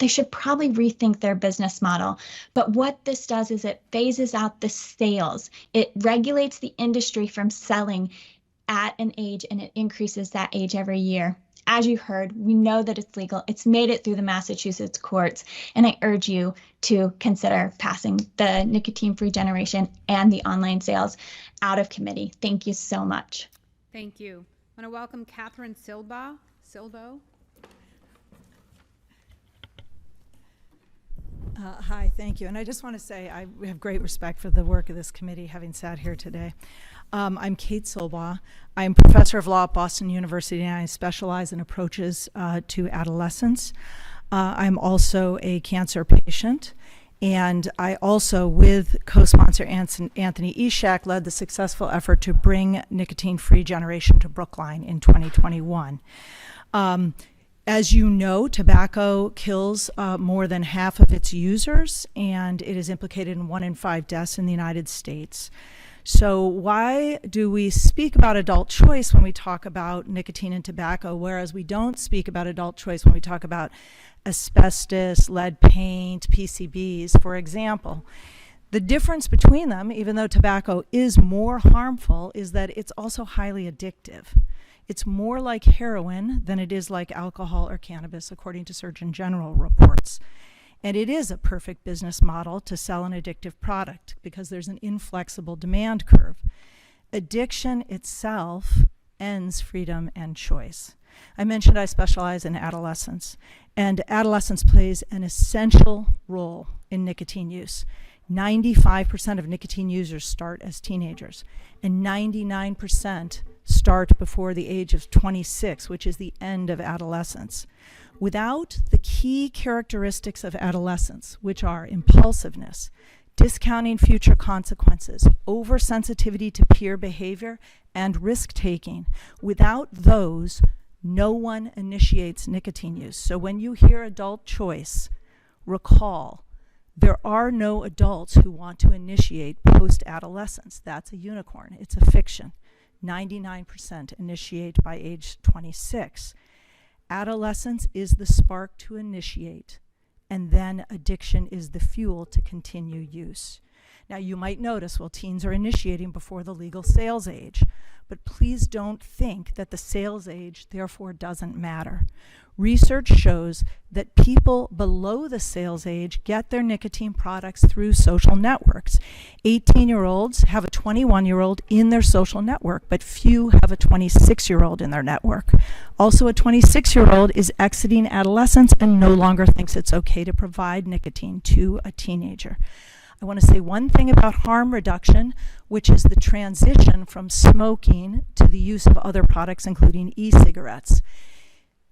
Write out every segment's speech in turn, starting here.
they should probably rethink their business model. But what this does is it phases out the sales. It regulates the industry from selling at an age, and it increases that age every year. As you heard, we know that it's legal. It's made it through the Massachusetts courts, and I urge you to consider passing the nicotine-free generation and the online sales out of committee. Thank you so much. Thank you. I want to welcome Catherine Silvo. Hi, thank you. And I just want to say I have great respect for the work of this committee, having sat here today. I'm Kate Silva. I'm professor of law at Boston University, and I specialize in approaches to adolescence. I'm also a cancer patient, and I also, with co-sponsor Anthony Ishak, led the successful effort to bring nicotine-free generation to Brookline in 2021. As you know, tobacco kills more than half of its users, and it is implicated in 1 in 5 deaths in the United States. So why do we speak about adult choice when we talk about nicotine and tobacco, whereas we don't speak about adult choice when we talk about asbestos, lead paint, PCBs, for example? The difference between them, even though tobacco is more harmful, is that it's also highly addictive. It's more like heroin than it is like alcohol or cannabis, according to Surgeon General reports. And it is a perfect business model to sell an addictive product because there's an inflexible demand curve. Addiction itself ends freedom and choice. I mentioned I specialize in adolescence, and adolescence plays an essential role in nicotine use. 95% of nicotine users start as teenagers, and 99% start before the age of 26, which is the end of adolescence. Without the key characteristics of adolescence, which are impulsiveness, discounting future consequences, oversensitivity to peer behavior, and risk-taking, without those, no one initiates nicotine use. So when you hear adult choice, recall, there are no adults who want to initiate post-adolescence. That's a unicorn. It's a fiction. 99% initiate by age 26. Adolescence is the spark to initiate, and then addiction is the fuel to continue use. Now, you might notice, well, teens are initiating before the legal sales age, but please don't think that the sales age, therefore, doesn't matter. Research shows that people below the sales age get their nicotine products through social networks. 18-year-olds have a 21-year-old in their social network, but few have a 26-year-old in their network. Also, a 26-year-old is exiting adolescence and no longer thinks it's okay to provide nicotine to a teenager. I want to say one thing about harm reduction, which is the transition from smoking to the use of other products, including e-cigarettes.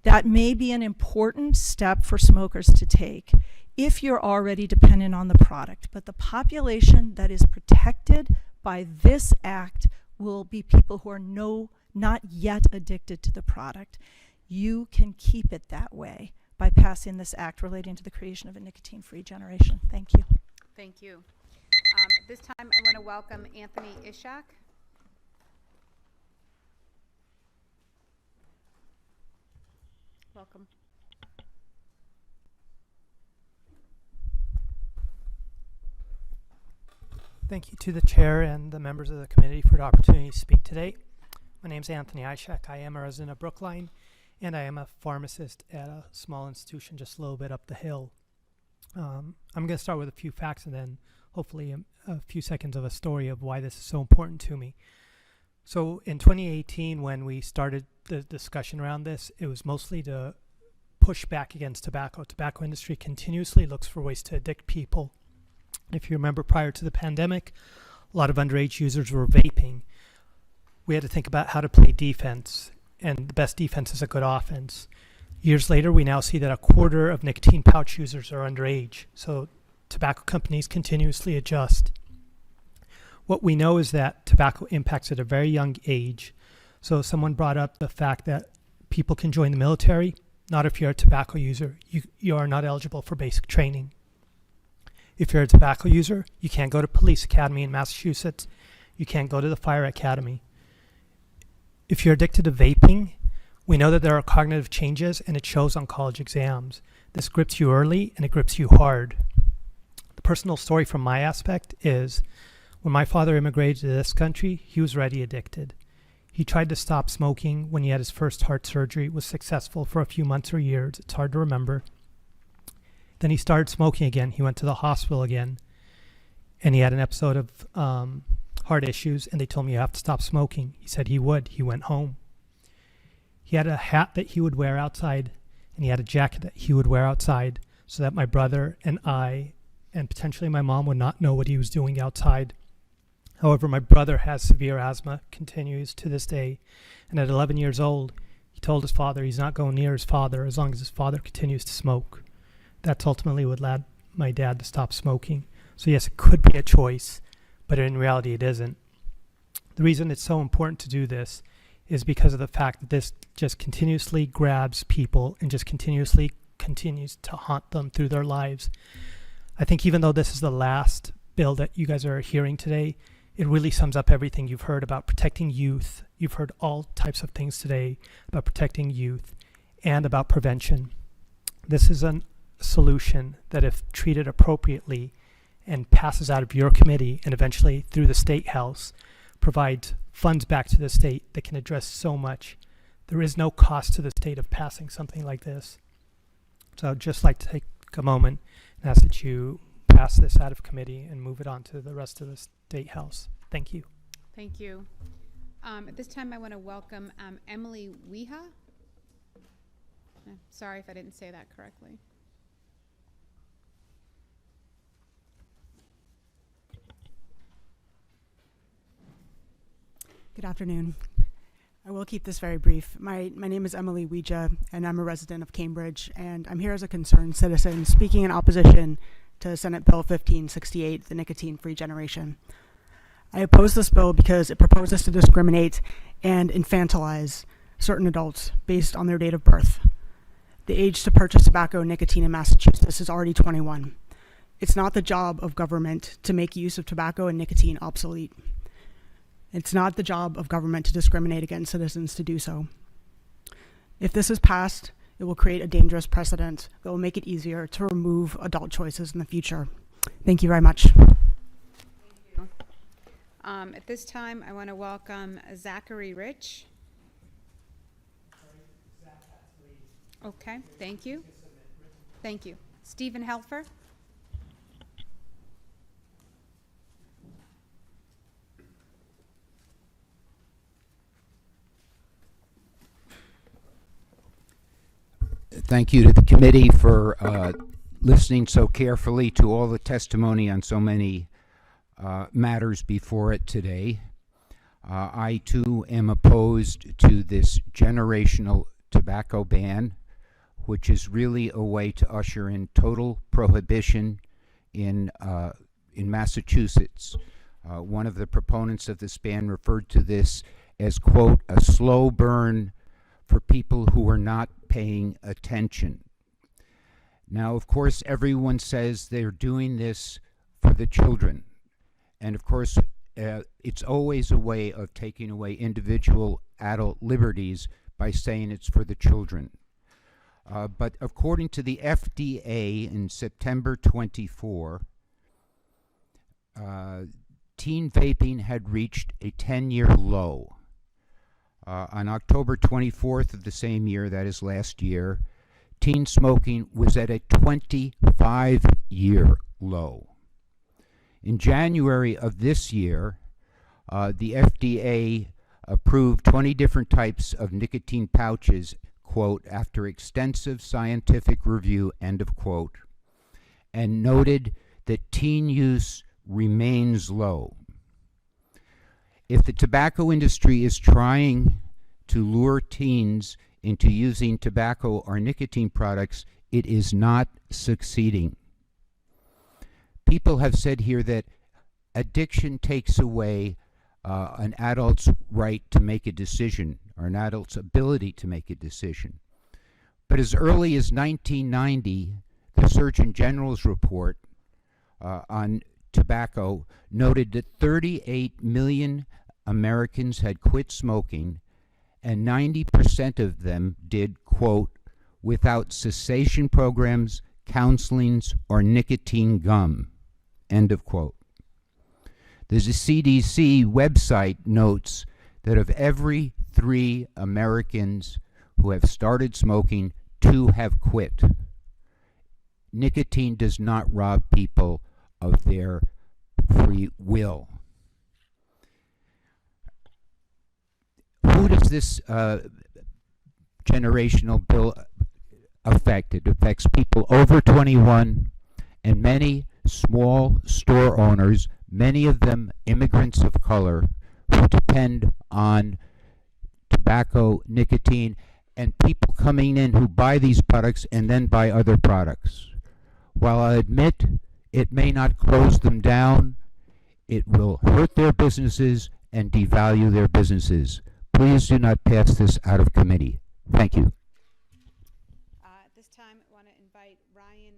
That may be an important step for smokers to take if you're already dependent on the product. But the population that is protected by this act will be people who are not yet addicted to the product. You can keep it that way by passing this act relating to the creation of a nicotine-free generation. Thank you. Thank you. At this time, I want to welcome Anthony Ishak. Welcome. Thank you to the chair and the members of the committee for the opportunity to speak today. My name is Anthony Ishak. I am a resident of Brookline, and I am a pharmacist at a small institution just a little bit up the hill. I'm going to start with a few facts and then hopefully a few seconds of a story of why this is so important to me. So in 2018, when we started the discussion around this, it was mostly to push back against tobacco. Tobacco industry continuously looks for ways to addict people. If you remember, prior to the pandemic, a lot of underage users were vaping. We had to think about how to play defense, and the best defense is a good offense. Years later, we now see that a quarter of nicotine pouch users are underage, so tobacco companies continuously adjust. What we know is that tobacco impacts at a very young age. So someone brought up the fact that people can join the military. Not if you're a tobacco user. You are not eligible for basic training. If you're a tobacco user, you can't go to police academy in Massachusetts. You can't go to the fire academy. If you're addicted to vaping, we know that there are cognitive changes, and it shows on college exams. This grips you early and it grips you hard. The personal story from my aspect is when my father immigrated to this country, he was already addicted. He tried to stop smoking when he had his first heart surgery, was successful for a few months or years. It's hard to remember. Then he started smoking again. He went to the hospital again, and he had an episode of heart issues, and they told me you have to stop smoking. He said he would. He went home. He had a hat that he would wear outside, and he had a jacket that he would wear outside so that my brother and I and potentially my mom would not know what he was doing outside. However, my brother has severe asthma, continues to this day, and at 11 years old, he told his father he's not going near his father as long as his father continues to smoke. That's ultimately what led my dad to stop smoking. So yes, it could be a choice, but in reality it isn't. The reason it's so important to do this is because of the fact that this just continuously grabs people and just continues to haunt them through their lives. I think even though this is the last bill that you guys are hearing today, it really sums up everything you've heard about protecting youth. You've heard all types of things today about protecting youth and about prevention. This is a solution that, if treated appropriately and passes out of your committee and eventually through the State House, provides funds back to the state that can address so much. There is no cost to the state of passing something like this. So I'd just like to take a moment and ask that you pass this out of committee and move it on to the rest of the State House. Thank you. Thank you. At this time, I want to welcome Emily Weha. Sorry if I didn't say that correctly. Good afternoon. I will keep this very brief. My name is Emily Weja, and I'm a resident of Cambridge, and I'm here as a concerned citizen speaking in opposition to Senate Bill 1568, the nicotine-free generation. I oppose this bill because it proposes to discriminate and infantilize certain adults based on their date of birth. The age to purchase tobacco and nicotine in Massachusetts is already 21. It's not the job of government to make use of tobacco and nicotine obsolete. It's not the job of government to discriminate against citizens to do so. If this is passed, it will create a dangerous precedent that will make it easier to remove adult choices in the future. Thank you very much. At this time, I want to welcome Zachary Rich. Okay, thank you. Thank you. Stephen Helfer. Thank you to the committee for listening so carefully to all the testimony on so many matters before it today. I too am opposed to this generational tobacco ban, which is really a way to usher in total prohibition in Massachusetts. One of the proponents of this ban referred to this as, quote, a slow burn for people who are not paying attention. Now, of course, everyone says they're doing this for the children. And of course, it's always a way of taking away individual adult liberties by saying it's for the children. But according to the FDA in September 24, teen vaping had reached a 10-year low. On October 24th of the same year, that is last year, teen smoking was at a 25-year low. In January of this year, the FDA approved 20 different types of nicotine pouches, quote, after extensive scientific review, end of quote, and noted that teen use remains low. If the tobacco industry is trying to lure teens into using tobacco or nicotine products, it is not succeeding. People have said here that addiction takes away an adult's right to make a decision, or an adult's ability to make a decision. But as early as 1990, the Surgeon General's report on tobacco noted that 38 million Americans had quit smoking, and 90% of them did, quote, without cessation programs, counselings, or nicotine gum. End of quote. The CDC website notes that of every 3 Americans who have started smoking, 2 have quit. Nicotine does not rob people of their free will. Who does this generational bill affect? It affects people over 21 and many small store owners, many of them immigrants of color, who depend on tobacco, nicotine, and people coming in who buy these products and then buy other products. While I admit it may not close them down, it will hurt their businesses and devalue their businesses. Please do not pass this out of committee. Thank you. At this time, I want to invite Ryan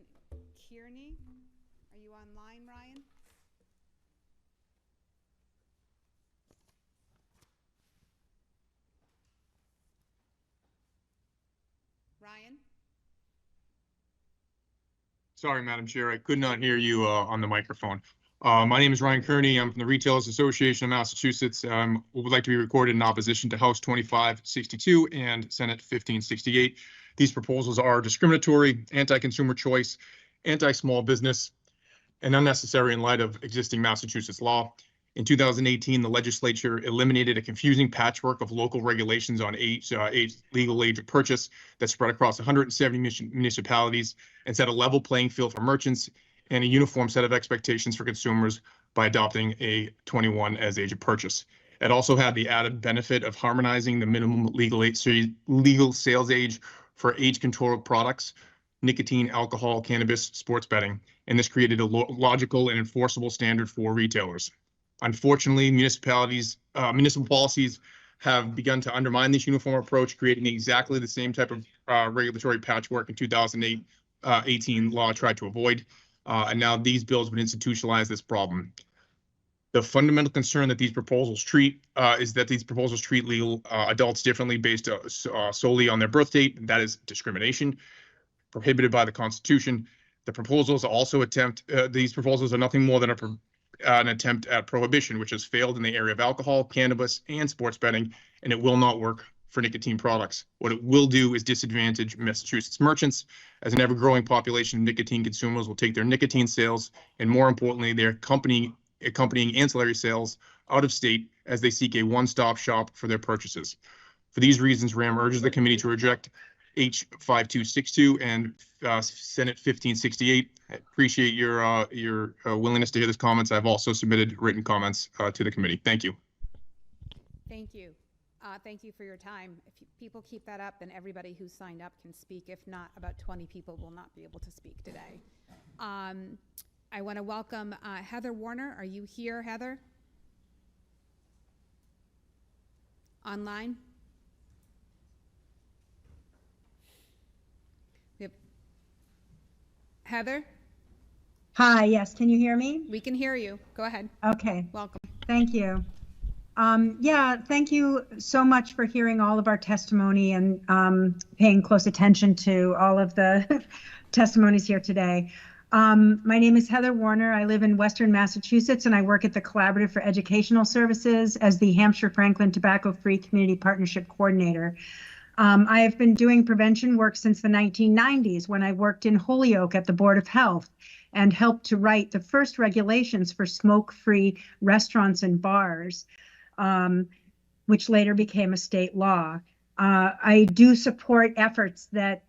Kearney. Are you online, Ryan? Ryan? Sorry, Madam Chair, I could not hear you on the microphone. My name is Ryan Kearney. I'm from the Retailers Association of Massachusetts. Would like to be recorded in opposition to House 2562 and Senate 1568. These proposals are discriminatory, anti-consumer choice, anti-small business, and unnecessary in light of existing Massachusetts law. In 2018, the legislature eliminated a confusing patchwork of local regulations on legal age of purchase that spread across 170 municipalities and set a level playing field for merchants and a uniform set of expectations for consumers by adopting a 21 as age of purchase. It also had the added benefit of harmonizing the minimum legal sales age for age-controlled products, nicotine, alcohol, cannabis, sports betting, and this created a logical and enforceable standard for retailers. Unfortunately, municipal policies have begun to undermine this uniform approach, creating exactly the same type of regulatory patchwork in 2018 law tried to avoid. And now these bills would institutionalize this problem. The fundamental concern that these proposals treat is that these proposals treat legal adults differently based solely on their birth date. That is discrimination prohibited by the Constitution. The proposals also these proposals are nothing more than an attempt at prohibition, which has failed in the area of alcohol, cannabis, and sports betting, and it will not work for nicotine products. What it will do is disadvantage Massachusetts merchants, as an ever-growing population of nicotine consumers will take their nicotine sales and, more importantly, their accompanying ancillary sales out of state as they seek a one-stop shop for their purchases. For these reasons, RAM urges the committee to reject H5262 and Senate 1568. I appreciate your willingness to hear these comments. I've also submitted written comments to the committee. Thank you. Thank you. Thank you for your time. If people keep that up, then everybody who signed up can speak. If not, about 20 people will not be able to speak today. I want to welcome Heather Warner. Are you here, Heather? Online? Heather? Hi, yes, can you hear me? We can hear you. Go ahead. Okay, Welcome. thank you. Yeah, thank you so much for hearing all of our testimony and paying close attention to all of the testimonies here today. My name is Heather Warner. I live in Western Massachusetts and I work at the Collaborative for Educational Services as the Hampshire Franklin Tobacco-Free Community Partnership Coordinator. I have been doing prevention work since the 1990s when I worked in Holyoke at the Board of Health and helped to write the first regulations for smoke-free restaurants and bars, which later became a state law. I do support efforts that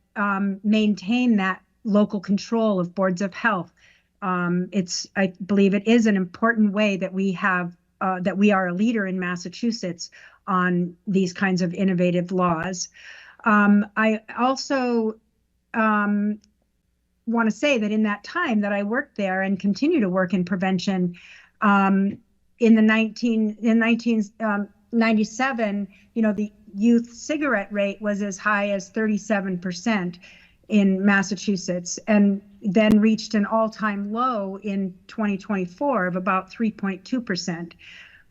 maintain that local control of boards of health. I believe it is an important way that we have that we are a leader in Massachusetts on these kinds of innovative laws. I also want to say that in that time that I worked there and continue to work in prevention, in 1997, the youth cigarette rate was as high as 37% in Massachusetts, and then reached an all-time low in 2024 of about 3.2%.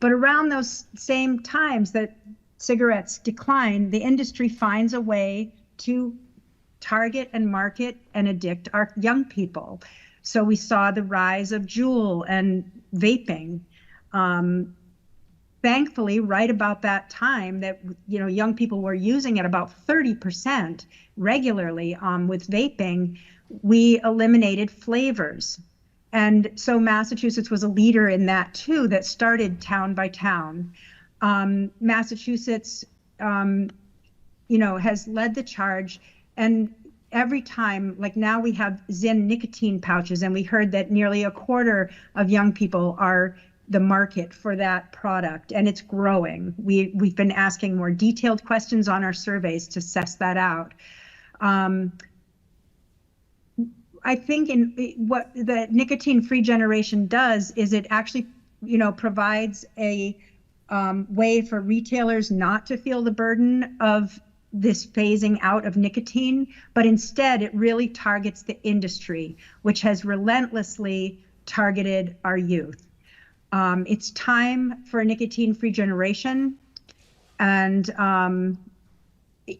But around those same times that cigarettes decline, the industry finds a way to target and market and addict our young people. So we saw the rise of Juul and vaping. Thankfully, right about that time that, you know, young people were using it about 30% regularly with vaping, we eliminated flavors. And so Massachusetts was a leader in that too, that started town by town. Massachusetts, you know, has led the charge, and every time, like now we have Zyn nicotine pouches, and we heard that nearly a quarter of young people are the market for that product, and it's growing. We've been asking more detailed questions on our surveys to suss that out. I think what the nicotine-free generation does is it actually, you know, provides a way for retailers not to feel the burden of this phasing out of nicotine, but instead it really targets the industry, which has relentlessly targeted our youth. It's time for a nicotine-free generation, and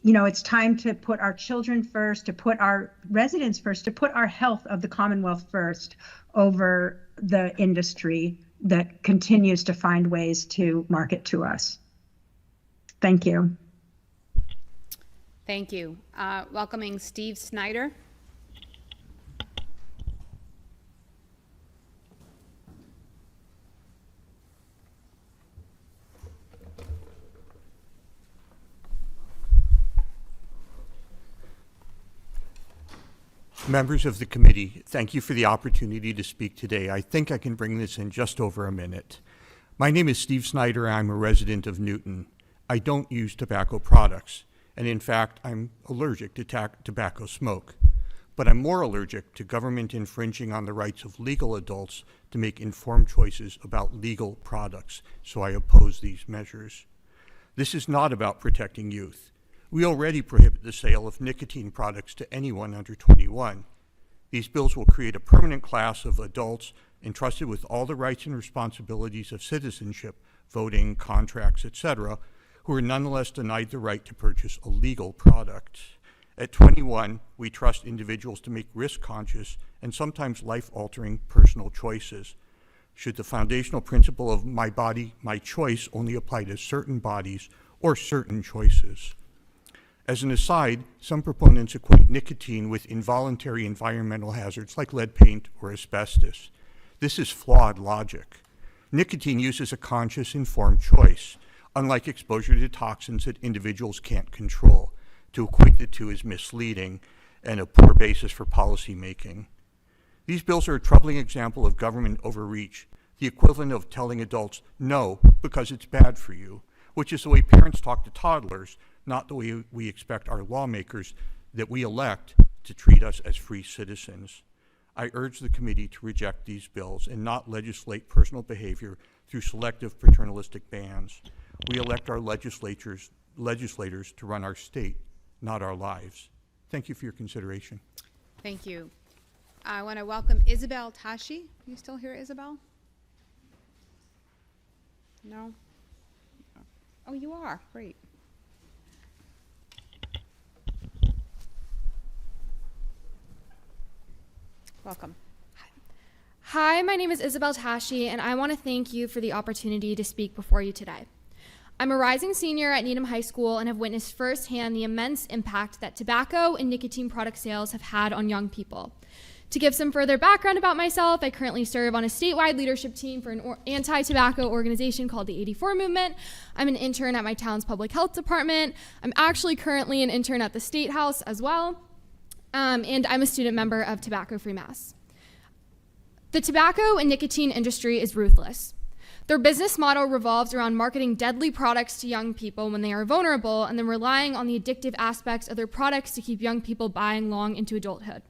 you know, it's time to put our children first, to put our residents first, to put our health of the Commonwealth first over the industry that continues to find ways to market to us. Thank you. Thank you. Welcoming Steve Snyder. Members of the committee, thank you for the opportunity to speak today. I think I can bring this in just over a minute. My name is Steve Snyder. I'm a resident of Newton. I don't use tobacco products, and in fact, I'm allergic to tobacco smoke. But I'm more allergic to government infringing on the rights of legal adults to make informed choices about legal products, so I oppose these measures. This is not about protecting youth. We already prohibit the sale of nicotine products to anyone under 21. These bills will create a permanent class of adults entrusted with all the rights and responsibilities of citizenship, voting, contracts, etc., who are nonetheless denied the right to purchase a legal product. At 21, we trust individuals to make risk-conscious and sometimes life-altering personal choices. Should the foundational principle of my body, my choice only apply to certain bodies or certain choices? As an aside, some proponents equate nicotine with involuntary environmental hazards like lead paint or asbestos. This is flawed logic. Nicotine use is a conscious, informed choice, unlike exposure to toxins that individuals can't control. To equate the two is misleading and a poor basis for policy making. These bills are a troubling example of government overreach, the equivalent of telling adults no because it's bad for you, which is the way parents talk to toddlers, not the way we expect our lawmakers that we elect to treat us as free citizens. I urge the committee to reject these bills and not legislate personal behavior through selective paternalistic bans. We elect our legislators to run our state, not our lives. Thank you for your consideration. Thank you. I want to welcome Isabel Tashi. Are you still here, Isabel? No? Oh, you are. Great. Welcome. Hi, my name is Isabel Tashi, and I want to thank you for the opportunity to speak before you today. I'm a rising senior at Needham High School and have witnessed firsthand the immense impact that tobacco and nicotine product sales have had on young people. To give some further background about myself, I currently serve on a statewide leadership team for an anti-tobacco organization called the 84 Movement. I'm an intern at my town's public health department. I'm actually currently an intern at the State House as well. And I'm a student member of Tobacco-Free Mass. The tobacco and nicotine industry is ruthless. Their business model revolves around marketing deadly products to young people when they are vulnerable and then relying on the addictive aspects of their products to keep young people buying long into adulthood.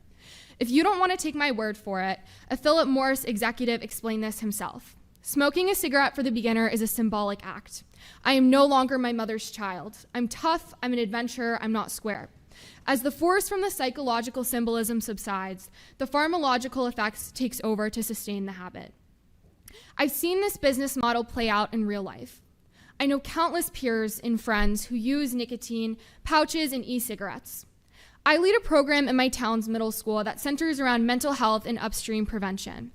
If you don't want to take my word for it, a Philip Morris executive explained this himself. Smoking a cigarette for the beginner is a symbolic act. I am no longer my mother's child. I'm tough, I'm an adventurer, I'm not square. As the force from the psychological symbolism subsides, the pharmacological effects takes over to sustain the habit. I've seen this business model play out in real life. I know countless peers and friends who use nicotine pouches and e-cigarettes. I lead a program in my town's middle school that centers around mental health and upstream prevention.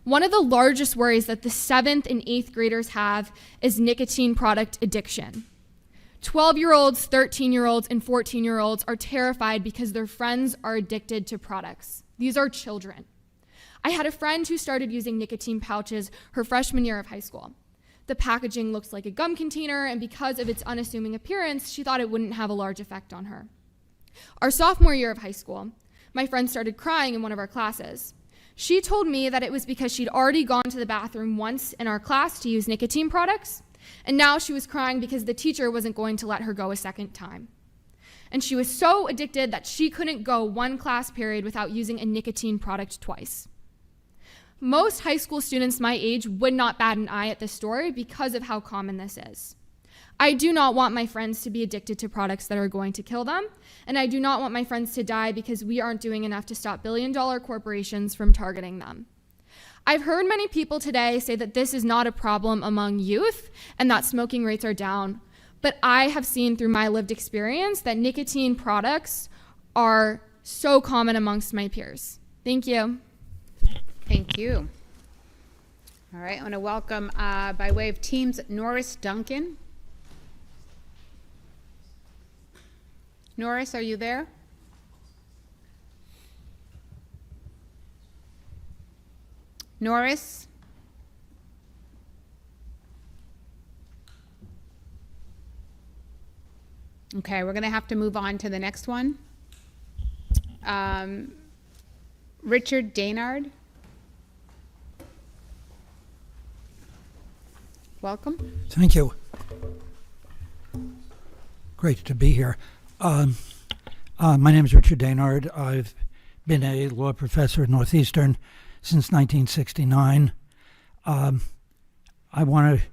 One of the largest worries that the 7th and 8th graders have is nicotine product addiction. 12-year-olds, 13-year-olds, and 14-year-olds are terrified because their friends are addicted to products. These are children. I had a friend who started using nicotine pouches her freshman year of high school. The packaging looks like a gum container, and because of its unassuming appearance, she thought it wouldn't have a large effect on her. Our sophomore year of high school, my friend started crying in one of our classes. She told me that it was because she'd already gone to the bathroom once in our class to use nicotine products, and now she was crying because the teacher wasn't going to let her go a second time. And she was so addicted that she couldn't go one class period without using a nicotine product twice. Most high school students my age would not bat an eye at this story because of how common this is. I do not want my friends to be addicted to products that are going to kill them, and I do not want my friends to die because we aren't doing enough to stop billion-dollar corporations from targeting them. I've heard many people today say that this is not a problem among youth and that smoking rates are down, but I have seen through my lived experience that nicotine products are so common amongst my peers. Thank you. Thank you. All right, I want to welcome, by way of teams, Norris Duncan. Norris, are you there? Norris? Okay, we're going to have to move on to the next one. Richard Daynard. Welcome. Thank you. Great to be here. My name is Richard Daynard. I've been a law professor at Northeastern since 1969. I want to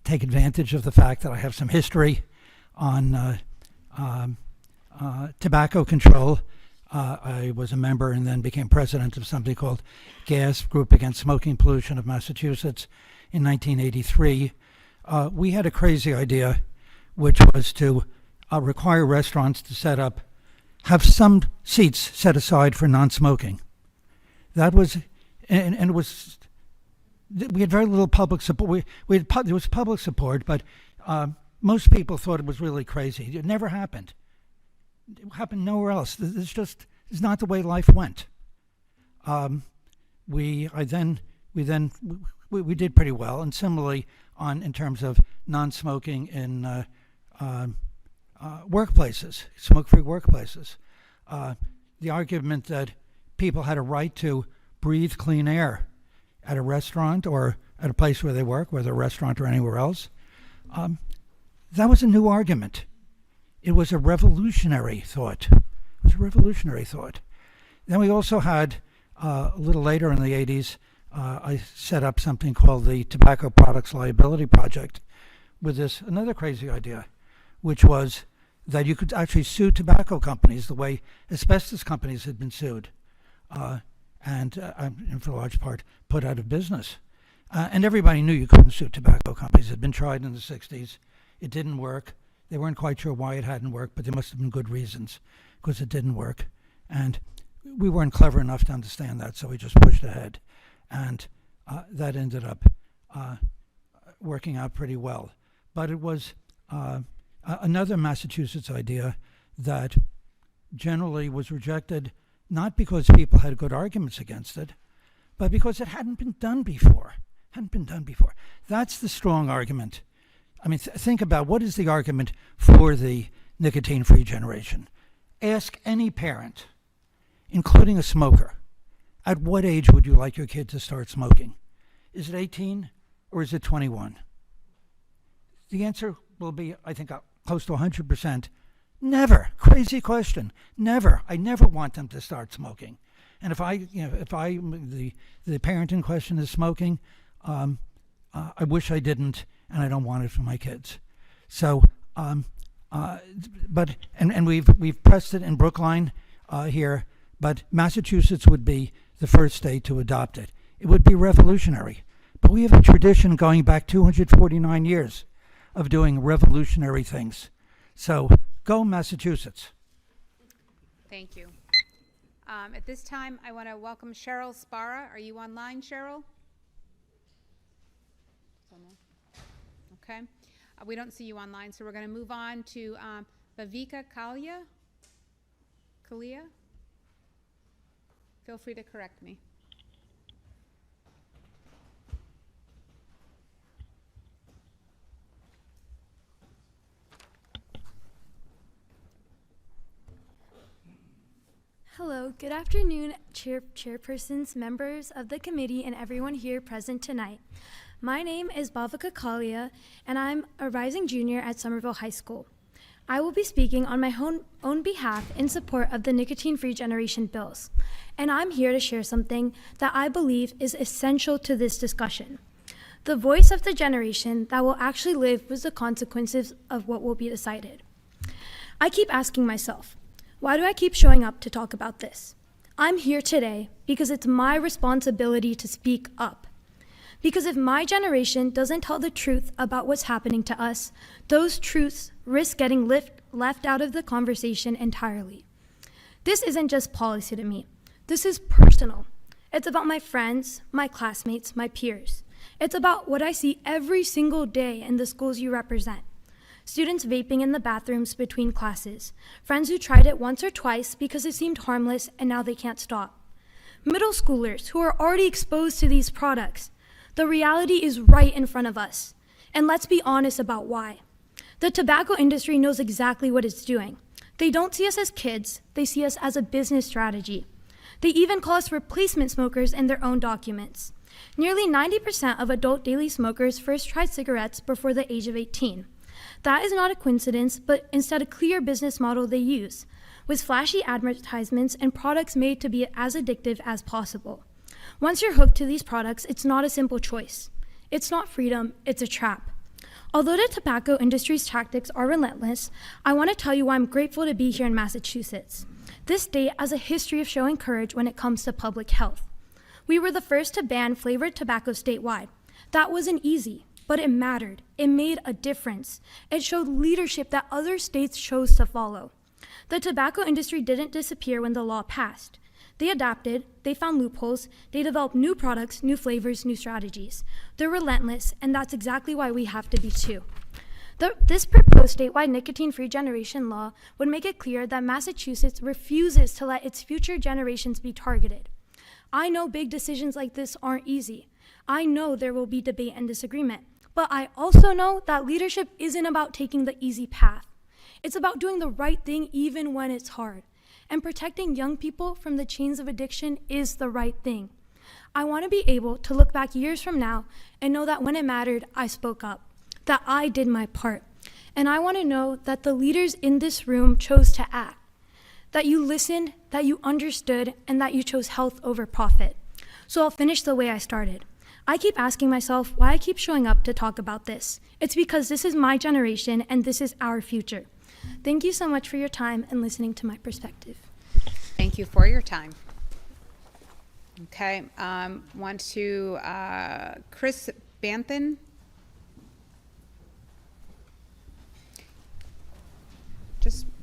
take advantage of the fact that I have some history on tobacco control. I was a member and then became president of something called GAS, Group Against Smoking Pollution of Massachusetts, in 1983. We had a crazy idea, which was to require restaurants to have some seats set aside for non-smoking. That was, and it was, we had very little public support. There was public support, but most people thought it was really crazy. It never happened. It happened nowhere else. It's not the way life went. We did pretty well, and similarly in terms of non-smoking in workplaces, smoke-free workplaces. The argument that people had a right to breathe clean air at a restaurant or at a place where they work, whether a restaurant or anywhere else, that was a new argument. It was a revolutionary thought. Then we also had, a little later in the 80s, I set up something called the Tobacco Products Liability Project with another crazy idea, which was that you could actually sue tobacco companies the way asbestos companies had been sued, and for a large part put out of business. And everybody knew you couldn't sue tobacco companies. It had been tried in the 60s. It didn't work. They weren't quite sure why it hadn't worked, but there must have been good reasons because it didn't work. And we weren't clever enough to understand that, so we just pushed ahead. And that ended up working out pretty well. But it was another Massachusetts idea that generally was rejected, not because people had good arguments against it, but because it hadn't been done before. That's the strong argument. I mean, think about what is the argument for the nicotine-free generation. Ask any parent, including a smoker, at what age would you like your kid to start smoking? Is it 18 or is it 21? The answer will be, I think, close to 100%. Never. Crazy question. Never. I never want them to start smoking. And if the parent in question is smoking, I wish I didn't, and I don't want it for my kids. So, we've pressed it in Brookline here, but Massachusetts would be the first state to adopt it. It would be revolutionary. But we have a tradition going back 249 years of doing revolutionary things. So go Massachusetts. Thank you. At this time, I want to welcome Cheryl Spara. Are you online, Cheryl? Okay. We don't see you online, so we're going to move on to Bhavika Kalia. Kalia? Feel free to correct me. Hello, good afternoon, chairpersons, members of the committee, and everyone here present tonight. My name is Bhavika Kalia, and I'm a rising junior at Somerville High School. I will be speaking on my own behalf in support of the nicotine-free generation bills, and I'm here to share something that I believe is essential to this discussion. The voice of the generation that will actually live with the consequences of what will be decided. I keep asking myself, why do I keep showing up to talk about this? I'm here today because it's my responsibility to speak up. Because if my generation doesn't tell the truth about what's happening to us, those truths risk getting left out of the conversation entirely. This isn't just policy to me. This is personal. It's about my friends, my classmates, my peers. It's about what I see every single day in the schools you represent. Students vaping in the bathrooms between classes. Friends who tried it once or twice because it seemed harmless and now they can't stop. Middle schoolers who are already exposed to these products. The reality is right in front of us. And let's be honest about why. The tobacco industry knows exactly what it's doing. They don't see us as kids, they see us as a business strategy. They even call us replacement smokers in their own documents. Nearly 90% of adult daily smokers first tried cigarettes before the age of 18. That is not a coincidence, but instead a clear business model they use, with flashy advertisements and products made to be as addictive as possible. Once you're hooked to these products, it's not a simple choice. It's not freedom, it's a trap. Although the tobacco industry's tactics are relentless, I want to tell you why I'm grateful to be here in Massachusetts. This state has a history of showing courage when it comes to public health. We were the first to ban flavored tobacco statewide. That wasn't easy, but it mattered. It made a difference. It showed leadership that other states chose to follow. The tobacco industry didn't disappear when the law passed. They adapted, they found loopholes, they developed new products, new flavors, new strategies. They're relentless, and that's exactly why we have to be too. This proposed statewide nicotine-free generation law would make it clear that Massachusetts refuses to let its future generations be targeted. I know big decisions like this aren't easy. I know there will be debate and disagreement, but I also know that leadership isn't about taking the easy path. It's about doing the right thing even when it's hard. And protecting young people from the chains of addiction is the right thing. I want to be able to look back years from now and know that when it mattered, I spoke up, that I did my part. And I want to know that the leaders in this room chose to act, that you listened, that you understood, and that you chose health over profit. So I'll finish the way I started. I keep asking myself why I keep showing up to talk about this. It's because this is my generation and this is our future. Thank you so much for your time and listening to my perspective. Thank you for your time. Okay, want to, Chris Banthen.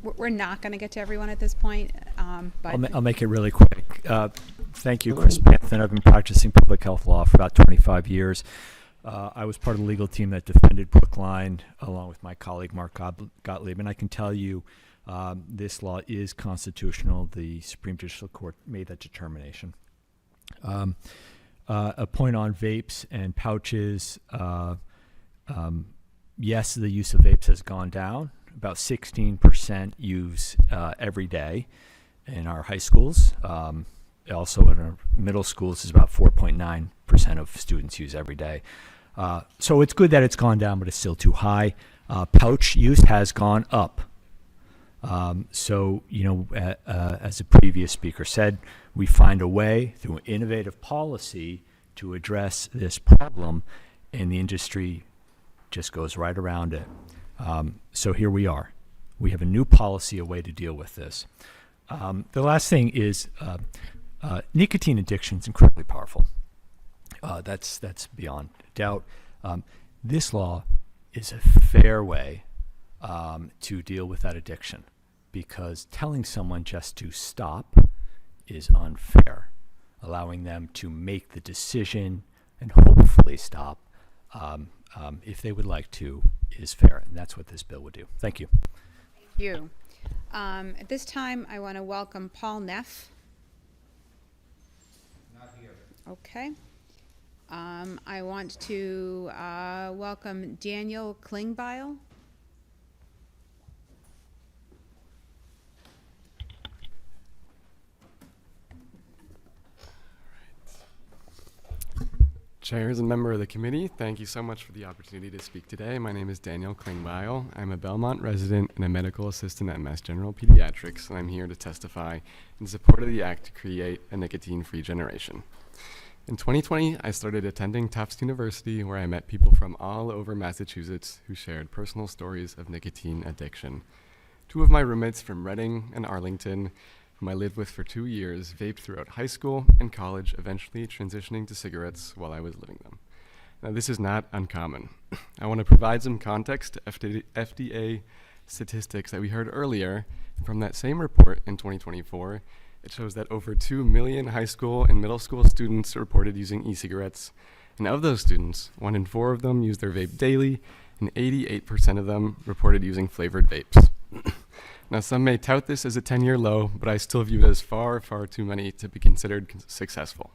We're not going to get to everyone at this point. But I'll make it really quick. Thank you, Chris Banthen. I've been practicing public health law for about 25 years. I was part of the legal team that defended Brookline along with my colleague Mark Gottlieb, and I can tell you this law is constitutional. The Supreme Judicial Court made that determination. A point on vapes and pouches. Yes, the use of vapes has gone down. About 16% use every day in our high schools. Also in our middle schools is about 4.9% of students use every day. So it's good that it's gone down, but it's still too high. Pouch use has gone up. So, as the previous speaker said, we find a way through innovative policy to address this problem, and the industry just goes right around it. So here we are. We have a new policy, a way to deal with this. The last thing is nicotine addiction is incredibly powerful. That's beyond doubt. This law is a fair way to deal with that addiction. because telling someone just to stop is unfair. Allowing them to make the decision and hopefully stop if they would like to is fair, and that's what this bill would do. Thank you. Thank you. At this time, I want to welcome Paul Neff. Not here. Okay. I want to welcome Daniel Klingbeil. Chairs and member of the committee, thank you so much for the opportunity to speak today. My name is Daniel Klingbeil. I'm a Belmont resident and a medical assistant at Mass General Pediatrics, and I'm here to testify in support of the act to create a nicotine-free generation. In 2020, I started attending Tufts University, where I met people from all over Massachusetts who shared personal stories of nicotine addiction. Two of my roommates from Reading and Arlington, whom I lived with for 2 years, vaped throughout high school and college, eventually transitioning to cigarettes while I was living them. Now, this is not uncommon. I want to provide some context to FDA statistics that we heard earlier. From that same report in 2024, it shows that over 2 million high school and middle school students reported using e-cigarettes. And of those students, 1 in 4 of them used their vape daily, and 88% of them reported using flavored vapes. Now, some may tout this as a 10-year low, but I still view it as far, far too many to be considered successful.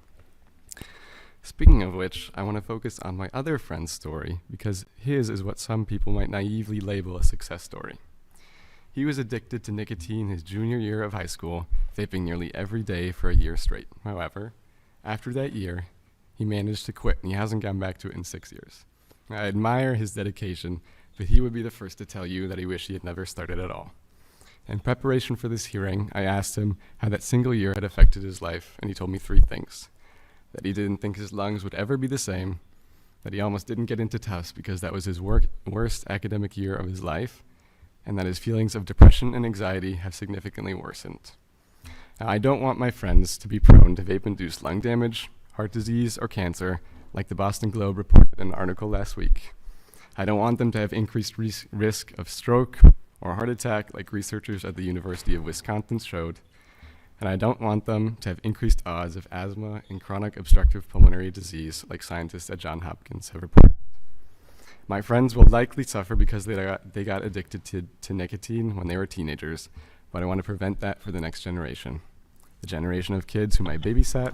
Speaking of which, I want to focus on my other friend's story, because his is what some people might naively label a success story. He was addicted to nicotine his junior year of high school, vaping nearly every day for a year straight. However, after that year, he managed to quit, and he hasn't gone back to it in 6 years. I admire his dedication, but he would be the first to tell you that he wished he had never started at all. In preparation for this hearing, I asked him how that single year had affected his life, and he told me 3 things. That he didn't think his lungs would ever be the same, that he almost didn't get into Tufts because that was his worst academic year of his life, and that his feelings of depression and anxiety have significantly worsened. Now, I don't want my friends to be prone to vape-induced lung damage, heart disease, or cancer, like the Boston Globe reported in an article last week. I don't want them to have increased risk of stroke or heart attack, like researchers at the University of Wisconsin showed. And I don't want them to have increased odds of asthma and chronic obstructive pulmonary disease, like scientists at Johns Hopkins have reported. My friends will likely suffer because they got addicted to nicotine when they were teenagers, but I want to prevent that for the next generation. The generation of kids whom I babysat,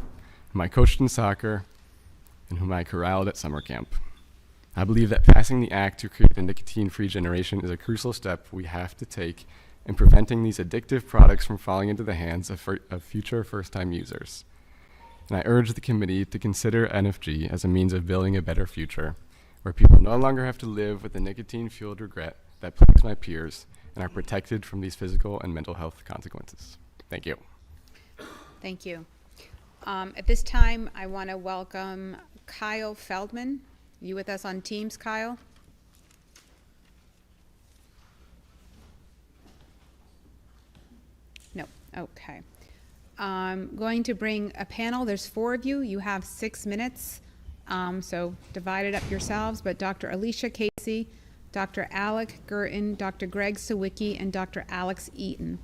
whom I coached in soccer, and whom I corralled at summer camp. I believe that passing the act to create a nicotine-free generation is a crucial step we have to take in preventing these addictive products from falling into the hands of future first-time users. And I urge the committee to consider NFG as a means of building a better future, where people no longer have to live with the nicotine-fueled regret that plagues my peers and are protected from these physical and mental health consequences. Thank you. Thank you. At this time, I want to welcome Kyle Feldman. You with us on Teams, Kyle? No. Okay. I'm going to bring a panel. There's 4 of you. You have 6 minutes. So divide it up yourselves. But Dr. Alicia Casey, Dr. Alec Gurton, Dr. Greg Sawicki, and Dr. Alex Eaton.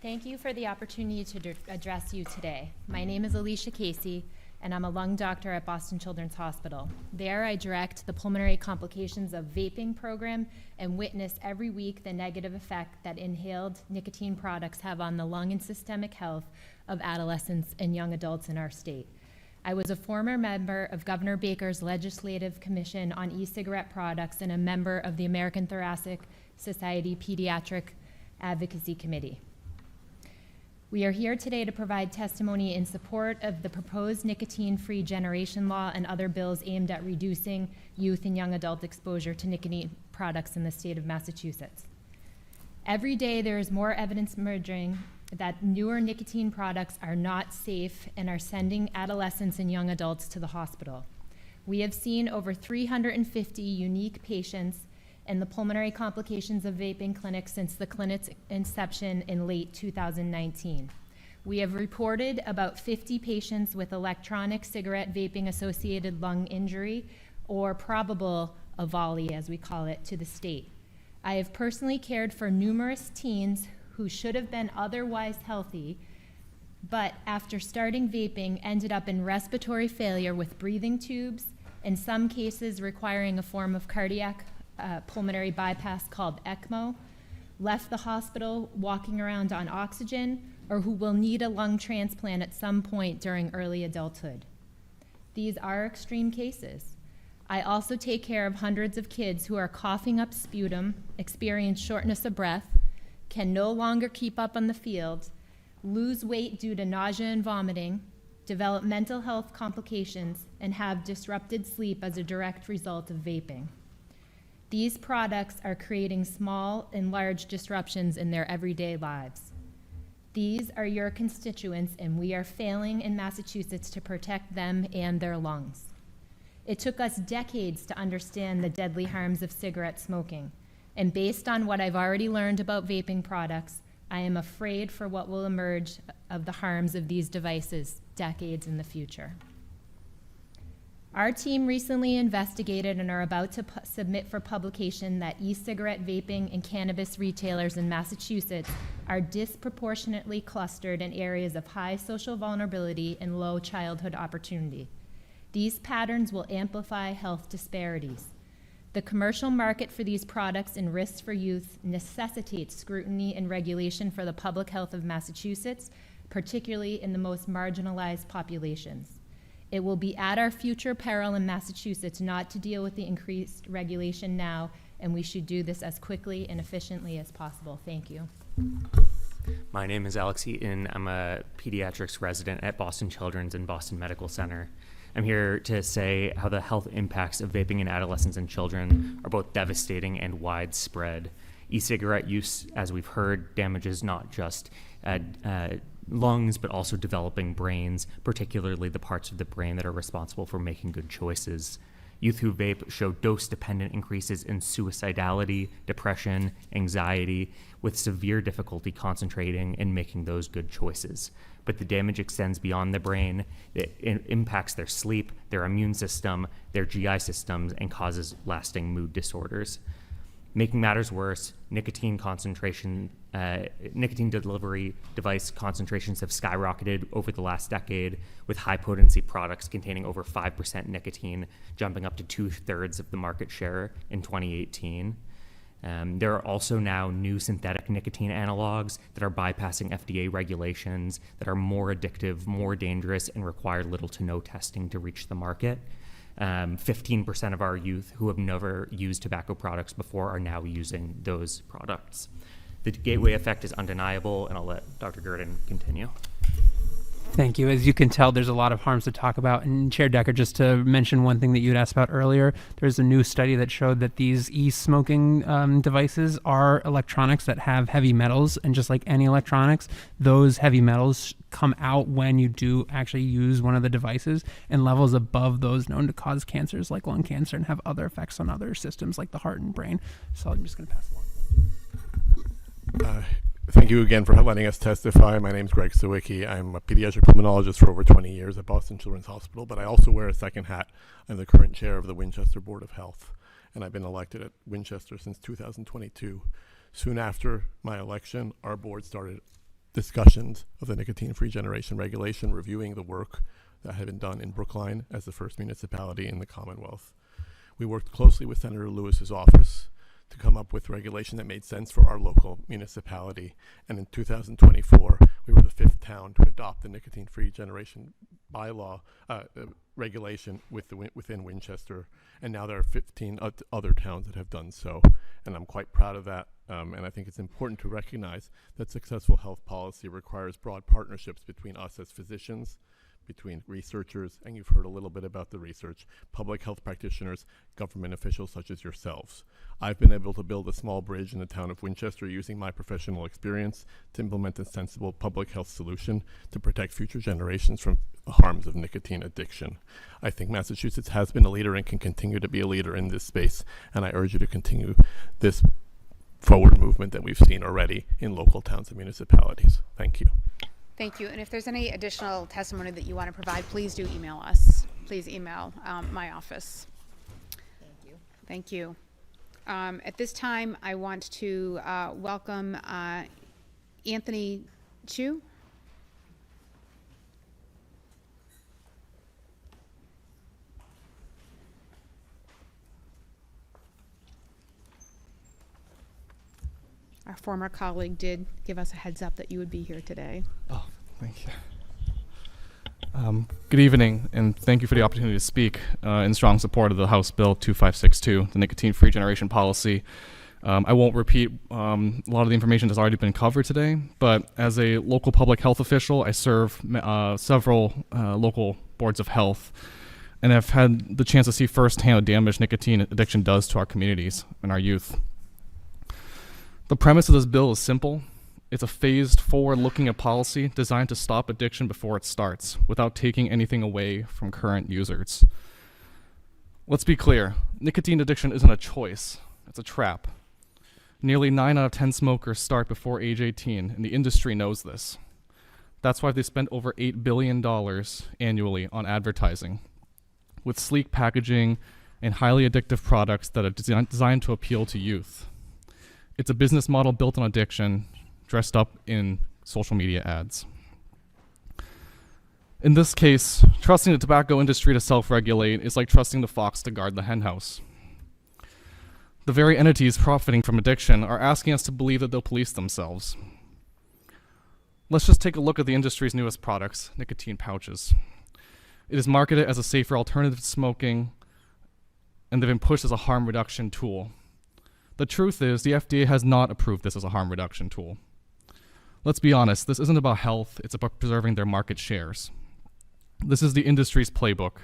Thank you for the opportunity to address you today. My name is Alicia Casey, and I'm a lung doctor at Boston Children's Hospital. There, I direct the pulmonary complications of vaping program and witness every week the negative effect that inhaled nicotine products have on the lung and systemic health of adolescents and young adults in our state. I was a former member of Governor Baker's Legislative Commission on E-cigarette products and a member of the American Thoracic Society Pediatric Advocacy Committee. We are here today to provide testimony in support of the proposed nicotine-free generation law and other bills aimed at reducing youth and young adult exposure to nicotine products in the state of Massachusetts. Every day there is more evidence emerging that newer nicotine products are not safe and are sending adolescents and young adults to the hospital. We have seen over 350 unique patients and the pulmonary complications of vaping clinics since the clinic's inception in late 2019. We have reported about 50 patients with electronic cigarette vaping associated lung injury, or probable EVALI as we call it, to the state. I have personally cared for numerous teens who should have been otherwise healthy, but after starting vaping ended up in respiratory failure with breathing tubes, in some cases requiring a form of cardiac pulmonary bypass called ECMO, left the hospital walking around on oxygen, or who will need a lung transplant at some point during early adulthood. These are extreme cases. I also take care of hundreds of kids who are coughing up sputum, experience shortness of breath, can no longer keep up on the field, lose weight due to nausea and vomiting, develop mental health complications, and have disrupted sleep as a direct result of vaping. These products are creating small and large disruptions in their everyday lives. These are your constituents, and we are failing in Massachusetts to protect them and their lungs. It took us decades to understand the deadly harms of cigarette smoking, and based on what I've already learned about vaping products, I am afraid for what will emerge of the harms of these devices decades in the future. Our team recently investigated and are about to submit for publication that e-cigarette vaping and cannabis retailers in Massachusetts are disproportionately clustered in areas of high social vulnerability and low childhood opportunity. These patterns will amplify health disparities. The commercial market for these products and risks for youth necessitates scrutiny and regulation for the public health of Massachusetts, particularly in the most marginalized populations. It will be at our future peril in Massachusetts not to deal with the increased regulation now, and we should do this as quickly and efficiently as possible. Thank you. My name is Alex Eaton. I'm a pediatrics resident at Boston Children's and Boston Medical Center. I'm here to say how the health impacts of vaping in adolescents and children are both devastating and widespread. E-cigarette use, as we've heard, damages not just lungs, but also developing brains, particularly the parts of the brain that are responsible for making good choices. Youth who vape show dose-dependent increases in suicidality, depression, anxiety, with severe difficulty concentrating and making those good choices. But the damage extends beyond the brain. It impacts their sleep, their immune system, their GI systems, and causes lasting mood disorders. Making matters worse, nicotine delivery device concentrations have skyrocketed over the last decade, with high-potency products containing over 5% nicotine, jumping up to 2/3 of the market share in 2018. There are also now new synthetic nicotine analogs that are bypassing FDA regulations, that are more addictive, more dangerous, and require little to no testing to reach the market. 15% of our youth who have never used tobacco products before are now using those products. The gateway effect is undeniable, and I'll let Dr. Gurdon continue. Thank you. As you can tell, there's a lot of harms to talk about. And Chair Decker, just to mention one thing that you'd asked about earlier, there's a new study that showed that these e-smoking devices are electronics that have heavy metals. And just like any electronics, those heavy metals come out when you do actually use one of the devices, and levels above those known to cause cancers like lung cancer and have other effects on other systems like the heart and brain. So I'm just going to pass it along. Thank you again for letting us testify. My name is Greg Sawicki. I'm a pediatric pulmonologist for over 20 years at Boston Children's Hospital, but I also wear a second hat. I'm the current chair of the Winchester Board of Health, and I've been elected at Winchester since 2022. Soon after my election, our board started discussions of the nicotine-free generation regulation, reviewing the work that had been done in Brookline as the first municipality in the Commonwealth. We worked closely with Senator Lewis's office to come up with regulation that made sense for our local municipality. And in 2024, we were the 5th town to adopt the nicotine-free generation bylaw regulation within Winchester. And now there are 15 other towns that have done so. And I'm quite proud of that. And I think it's important to recognize that successful health policy requires broad partnerships between us as physicians, between researchers, and you've heard a little bit about the research, public health practitioners, government officials such as yourselves. I've been able to build a small bridge in the town of Winchester using my professional experience to implement a sensible public health solution to protect future generations from the harms of nicotine addiction. I think Massachusetts has been a leader and can continue to be a leader in this space, and I urge you to continue this forward movement that we've seen already in local towns and municipalities. Thank you. Thank you. And if there's any additional testimony that you want to provide, please do email us. Please email my office. Thank you. Thank you. At this time, I want to welcome Anthony Chu. Our former colleague did give us a heads up that you would be here today. Oh, thank you. Good evening, and thank you for the opportunity to speak in strong support of the House Bill 2562, the nicotine-free generation policy. I won't repeat a lot of the information that's already been covered today, but as a local public health official, I serve several local boards of health, and I've had the chance to see firsthand the damage nicotine addiction does to our communities and our youth. The premise of this bill is simple. It's a phased, forward-looking policy designed to stop addiction before it starts, without taking anything away from current users. Let's be clear, nicotine addiction isn't a choice, it's a trap. Nearly 9 out of 10 smokers start before age 18, and the industry knows this. That's why they spend over $8 billion annually on advertising, with sleek packaging and highly addictive products that are designed to appeal to youth. It's a business model built on addiction, dressed up in social media ads. In this case, trusting the tobacco industry to self-regulate is like trusting the fox to guard the henhouse. The very entities profiting from addiction are asking us to believe that they'll police themselves. Let's just take a look at the industry's newest products, nicotine pouches. It is marketed as a safer alternative to smoking, and they've been pushed as a harm reduction tool. The truth is, the FDA has not approved this as a harm reduction tool. Let's be honest, this isn't about health, it's about preserving their market shares. This is the industry's playbook.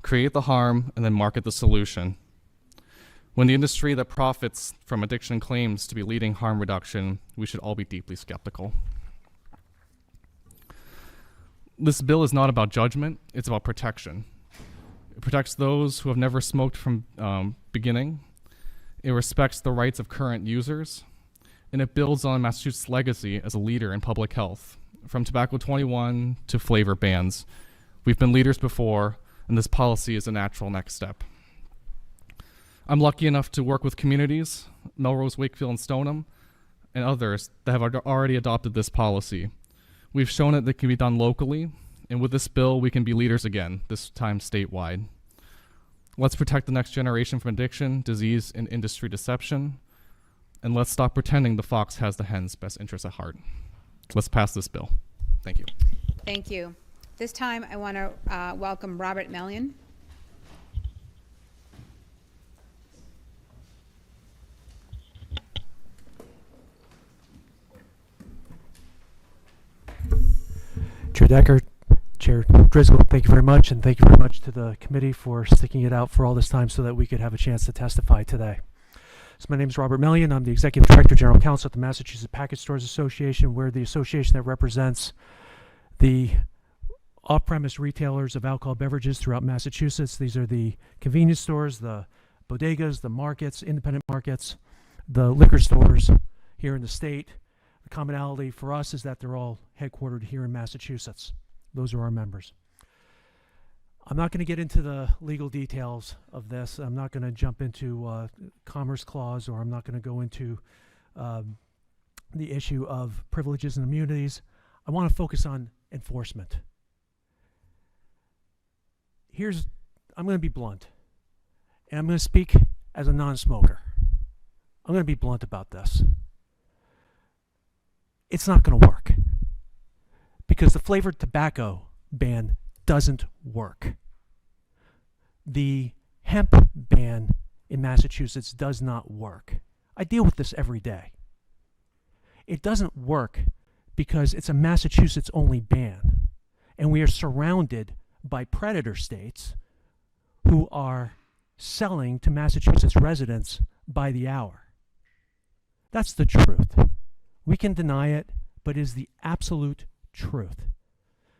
Create the harm and then market the solution. When the industry that profits from addiction claims to be leading harm reduction, we should all be deeply skeptical. This bill is not about judgment, it's about protection. It protects those who have never smoked from beginning. It respects the rights of current users, and it builds on Massachusetts' legacy as a leader in public health. From Tobacco 21 to flavor bans, we've been leaders before, and this policy is a natural next step. I'm lucky enough to work with communities, Melrose, Wakefield, and Stoneham, and others that have already adopted this policy. We've shown that it can be done locally, and with this bill, we can be leaders again, this time statewide. Let's protect the next generation from addiction, disease, and industry deception. And let's stop pretending the fox has the hen's best interests at heart. Let's pass this bill. Thank you. Thank you. This time, I want to welcome Robert Mellion. Chair Decker, Chair Driscoll, thank you very much, and thank you very much to the committee for sticking it out for all this time so that we could have a chance to testify today. So my name is Robert Mellion. I'm the Executive Director, General Counsel at the Massachusetts Package Stores Association. We're the association that represents the off-premise retailers of alcohol beverages throughout Massachusetts. These are the convenience stores, the bodegas, the markets, independent markets, the liquor stores here in the state. The commonality for us is that they're all headquartered here in Massachusetts. Those are our members. I'm not going to get into the legal details of this. I'm not going to jump into Commerce Clause, or I'm not going to go into the issue of privileges and immunities. I want to focus on enforcement. I'm going to be blunt, and I'm going to speak as a non-smoker. I'm going to be blunt about this. It's not going to work, because the flavored tobacco ban doesn't work. The hemp ban in Massachusetts does not work. I deal with this every day. It doesn't work because it's a Massachusetts only ban. And we are surrounded by predator states who are selling to Massachusetts residents by the hour. That's the truth. We can deny it, but it is the absolute truth.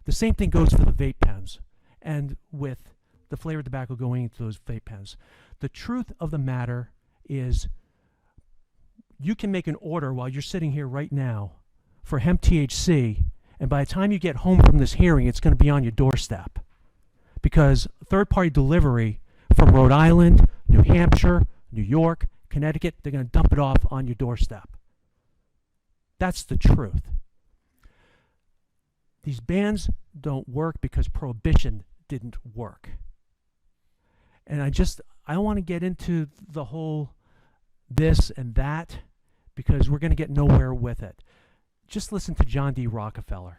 The same thing goes for the vape pens and with the flavored tobacco going into those vape pens. The truth of the matter is you can make an order while you're sitting here right now for hemp THC, and by the time you get home from this hearing, it's going to be on your doorstep. Because third-party delivery from Rhode Island, New Hampshire, New York, Connecticut, they're going to dump it off on your doorstep. That's the truth. These bans don't work because prohibition didn't work. And I don't want to get into the whole this and that because we're going to get nowhere with it. Just listen to John D. Rockefeller.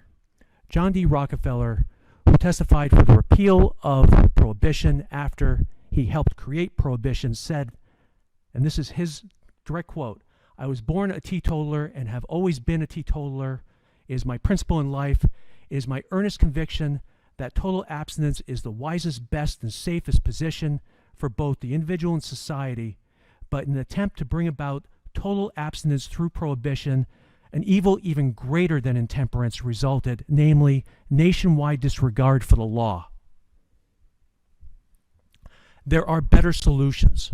John D. Rockefeller, who testified for the repeal of prohibition after he helped create prohibition, said, and this is his direct quote, "I was born a teetotaler and have always been a teetotaler. It is my principle in life. It is my earnest conviction that total abstinence is the wisest, best, and safest position for both the individual and society. But in an attempt to bring about total abstinence through prohibition, an evil even greater than intemperance resulted, namely nationwide disregard for the law. There are better solutions.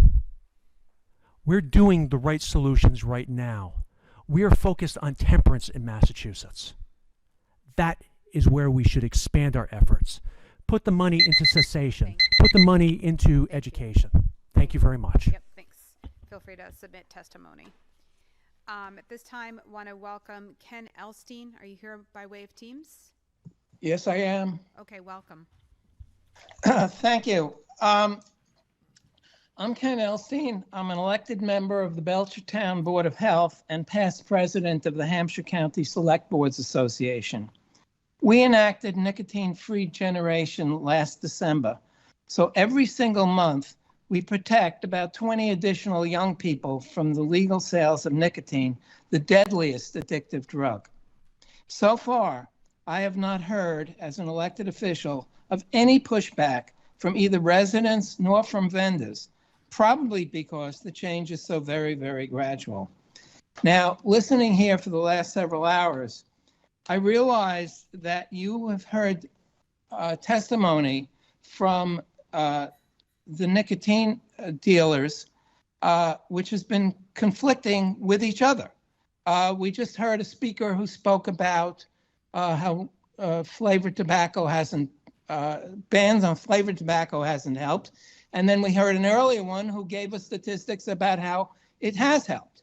We're doing the right solutions right now. We are focused on temperance in Massachusetts. That is where we should expand our efforts. Put the money into cessation. Put the money into education. Thank you very much. Yep, thanks. Feel free to submit testimony. At this time, want to welcome Ken Elstein. Are you here by way of Teams? Yes, I am. Okay, welcome. Thank you. I'm Ken Elstein. I'm an elected member of the Belchertown Board of Health and past president of the Hampshire County Select Boards Association. We enacted nicotine-free generation last December. So every single month, we protect about 20 additional young people from the legal sales of nicotine, the deadliest addictive drug. So far, I have not heard, as an elected official, of any pushback from either residents nor from vendors, probably because the change is so very, very gradual. Now, listening here for the last several hours, I realized that you have heard testimony from the nicotine dealers, which has been conflicting with each other. We just heard a speaker who spoke about how flavored tobacco hasn't, bans on flavored tobacco hasn't helped. And then we heard an earlier one who gave us statistics about how it has helped.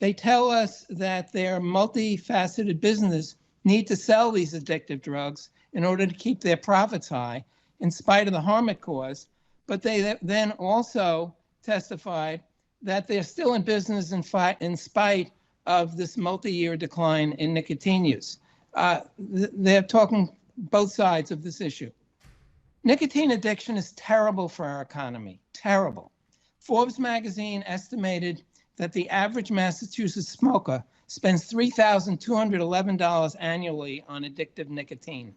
They tell us that their multifaceted business need to sell these addictive drugs in order to keep their profits high, in spite of the harm it caused, but they then also testified that they're still in business in spite of this multi-year decline in nicotine use. They're talking both sides of this issue. Nicotine addiction is terrible for our economy, terrible. Forbes magazine estimated that the average Massachusetts smoker spends $3,211 annually on addictive nicotine.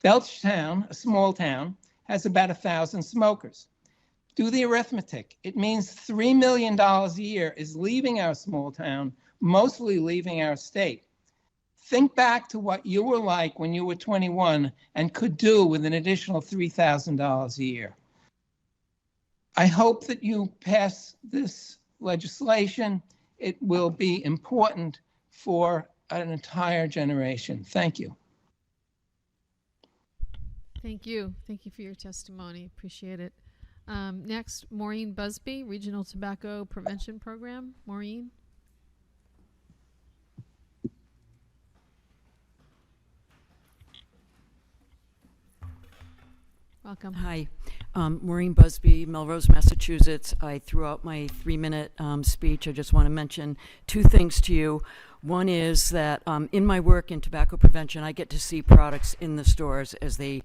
Belchertown, a small town, has about 1,000 smokers. Do the arithmetic. It means $3 million a year is leaving our small town, mostly leaving our state. Think back to what you were like when you were 21 and could do with an additional $3,000 a year. I hope that you pass this legislation. It will be important for an entire generation. Thank you. Thank you. Thank you for your testimony. Appreciate it. Next, Maureen Busby, Regional Tobacco Prevention Program. Maureen. Welcome. Hi, Maureen Busby, Melrose, Massachusetts. I threw out my 3-minute speech. I just want to mention 2 things to you. One is that in my work in tobacco prevention, I get to see products in the stores as they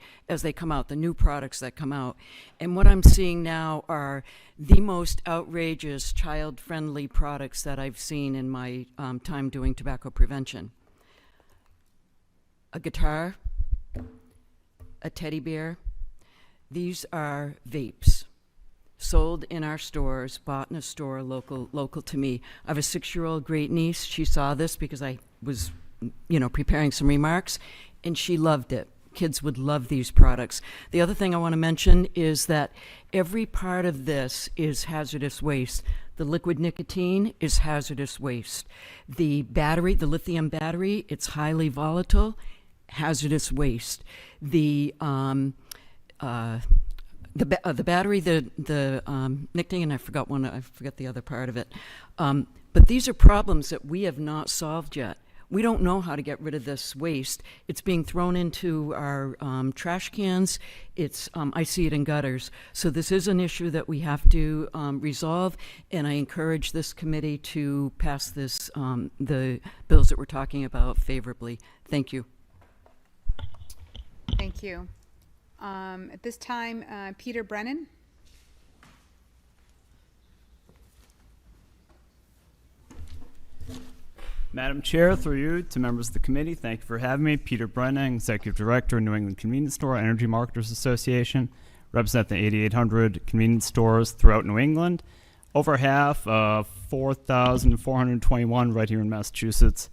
come out, the new products that come out. And what I'm seeing now are the most outrageous child-friendly products that I've seen in my time doing tobacco prevention. A guitar a teddy bear. These are vapes sold in our stores, bought in a store local to me. I have a 6-year-old great niece. She saw this because I was, preparing some remarks, and she loved it. Kids would love these products. The other thing I want to mention is that every part of this is hazardous waste. The liquid nicotine is hazardous waste. The battery, the lithium battery, it's highly volatile, hazardous waste. The battery, the nicotine, I forgot the other part of it. But these are problems that we have not solved yet. We don't know how to get rid of this waste. It's being thrown into our trash cans. I see it in gutters. So this is an issue that we have to resolve, and I encourage this committee to pass the bills that we're talking about favorably. Thank you. Thank you. At this time, Peter Brennan. Madam Chair, through you to members of the committee, thank you for having me. Peter Brennan, Executive Director, New England Convenience Store Energy Marketers Association, represent the 8,800 convenience stores throughout New England. Over half, 4,421 right here in Massachusetts.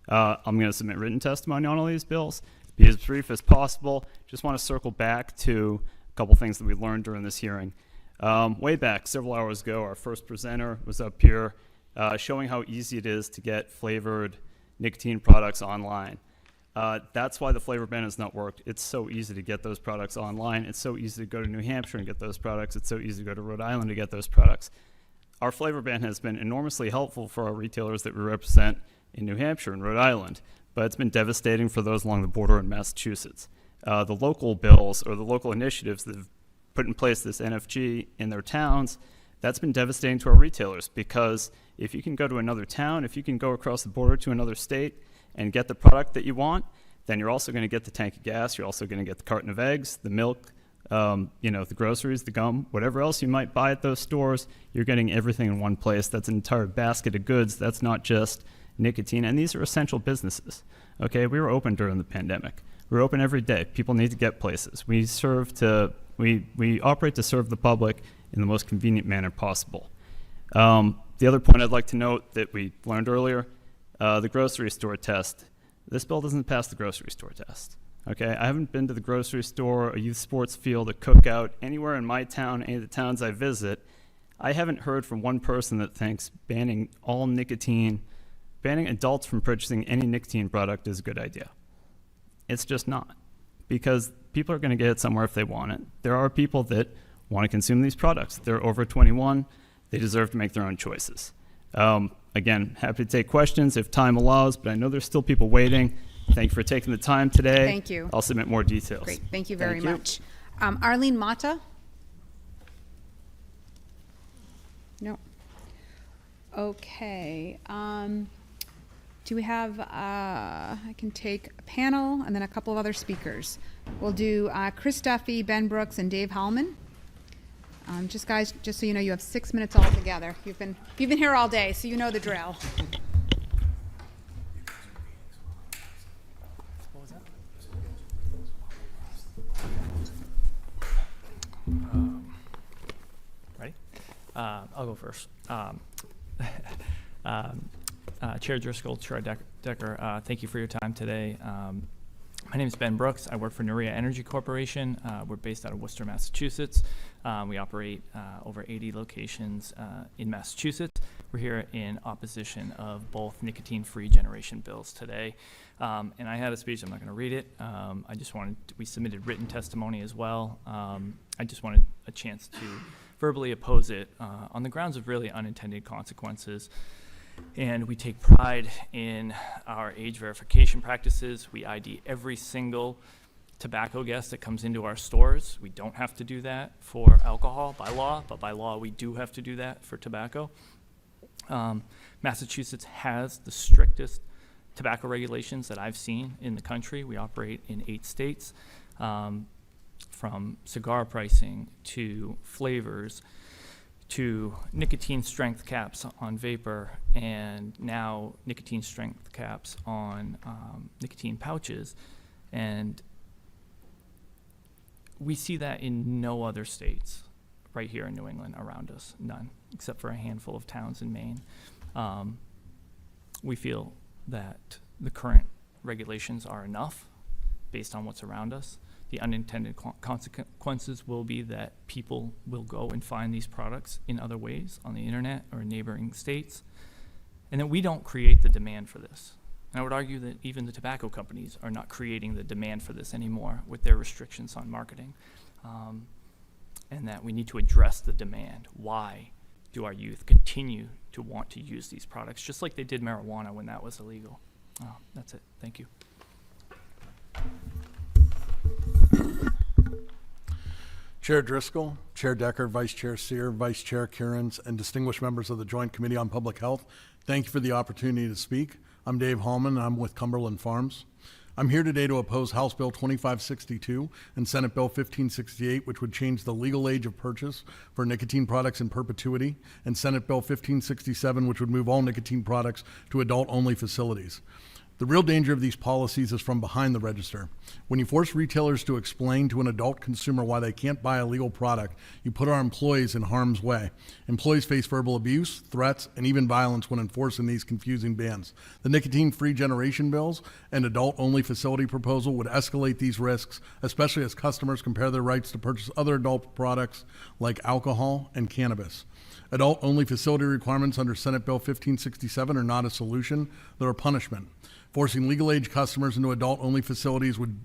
I'm going to submit written testimony on all these bills. Be as brief as possible. Just want to circle back to a couple things that we learned during this hearing. Way back, several hours ago, our first presenter was up here showing how easy it is to get flavored nicotine products online. That's why the flavor ban has not worked. It's so easy to get those products online. It's so easy to go to New Hampshire and get those products. It's so easy to go to Rhode Island to get those products. Our flavor ban has been enormously helpful for our retailers that we represent in New Hampshire and Rhode Island, but it's been devastating for those along the border in Massachusetts. The local bills or the local initiatives that have put in place this NFG in their towns, that's been devastating to our retailers, because if you can go to another town, if you can go across the border to another state and get the product that you want, then you're also going to get the tank of gas, you're also going to get the carton of eggs, the milk, the groceries, the gum, whatever else you might buy at those stores. You're getting everything in one place. That's an entire basket of goods. That's not just nicotine, and these are essential businesses. Okay, we were open during the pandemic. We were open every day. People need to get places. We operate to serve the public in the most convenient manner possible. The other point I'd like to note that we learned earlier, the grocery store test. This bill doesn't pass the grocery store test. Okay, I haven't been to the grocery store, a youth sports field, a cookout, anywhere in my town, any of the towns I visit. I haven't heard from one person that thinks banning adults from purchasing any nicotine product is a good idea. It's just not, because people are going to get it somewhere if they want it. There are people that want to consume these products. They're over 21. They deserve to make their own choices. Again, happy to take questions if time allows, but I know there's still people waiting. Thank you for taking the time today. Thank you. I'll submit more details. Great. Thank you very much. Arlene Mata? No. Okay. Do we have, I can take a panel and then a couple of other speakers. We'll do Chris Duffy, Ben Brooks, and Dave Hallman. Guys, just so you know, you have 6 minutes all together. You've been here all day, so you know the drill. What was that? Ready? I'll go first. Chair Driscoll, Chair Decker, thank you for your time today. My name is Ben Brooks. I work for Nouria Energy Corporation. We're based out of Worcester, Massachusetts. We operate over 80 locations in Massachusetts. We're here in opposition of both nicotine-free generation bills today. And I had a speech. I'm not going to read it. We submitted written testimony as well. I just wanted a chance to verbally oppose it on the grounds of really unintended consequences. And we take pride in our age verification practices. We ID every single tobacco guest that comes into our stores. We don't have to do that for alcohol by law, but by law we do have to do that for tobacco. Massachusetts has the strictest tobacco regulations that I've seen in the country. We operate in 8 states, from cigar pricing to flavors to nicotine strength caps on vapor, and now nicotine strength caps on nicotine pouches. And we see that in no other states right here in New England around us, none, except for a handful of towns in Maine. We feel that the current regulations are enough based on what's around us. The unintended consequences will be that people will go and find these products in other ways on the internet or in neighboring states, and that we don't create the demand for this. And I would argue that even the tobacco companies are not creating the demand for this anymore with their restrictions on marketing, and that we need to address the demand. Why do our youth continue to want to use these products, just like they did marijuana when that was illegal? That's it. Thank you. Chair Driscoll, Chair Decker, Vice Chair Sear, Vice Chair Kierans, and distinguished members of the Joint Committee on Public Health, thank you for the opportunity to speak. I'm Dave Hallman, and I'm with Cumberland Farms. I'm here today to oppose House Bill 2562 and Senate Bill 1568, which would change the legal age of purchase for nicotine products in perpetuity, and Senate Bill 1567, which would move all nicotine products to adult-only facilities. The real danger of these policies is from behind the register. When you force retailers to explain to an adult consumer why they can't buy a legal product, you put our employees in harm's way. Employees face verbal abuse, threats, and even violence when enforcing these confusing bans. The nicotine-free generation bills and adult-only facility proposal would escalate these risks, especially as customers compare their rights to purchase other adult products like alcohol and cannabis. Adult-only facility requirements under Senate Bill 1567 are not a solution, they're a punishment. Forcing legal age customers into adult-only facilities would